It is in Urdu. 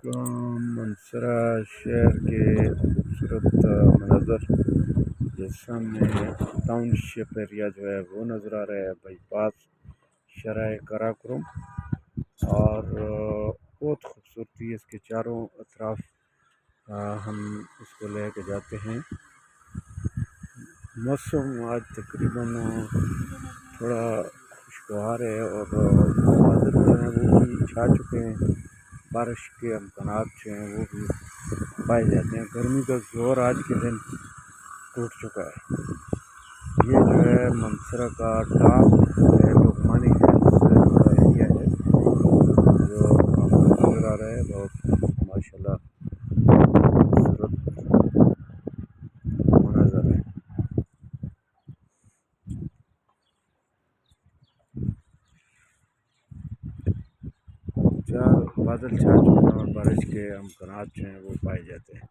منسرا شہر کے خوبصورت مناظر جیسا میں ٹاؤن شپ ایریا جو ہے وہ نظر آ رہا ہے، بائی پاس شرائے کراکرم، اور بہت خوبصورتی ہے اس کے چاروں اطراف۔ ہم اس کو لے کے جاتے ہیں۔ موسم آج تقریباً تھوڑا خوشگوار ہے، اور بادل جو ہیں وہ بھی چھا چکے ہیں، بارش کے امکانات جو ہیں وہ بھی پائے جاتے ہیں۔ گرمی کا زور آج کے دن ٹوٹ چکا ہے۔ یہ جو ہے منسرا کا ٹاپ ہے، لکمانی ہلز کا ایریا ہے جو آپ کو نظر آ رہا ہے۔ بہت ماشاء اللہ خوبصورت مناظر ہے۔ بادل چھا چکے ہیں اور بارش کے امکانات جو ہیں وہ پائے جاتے ہیں۔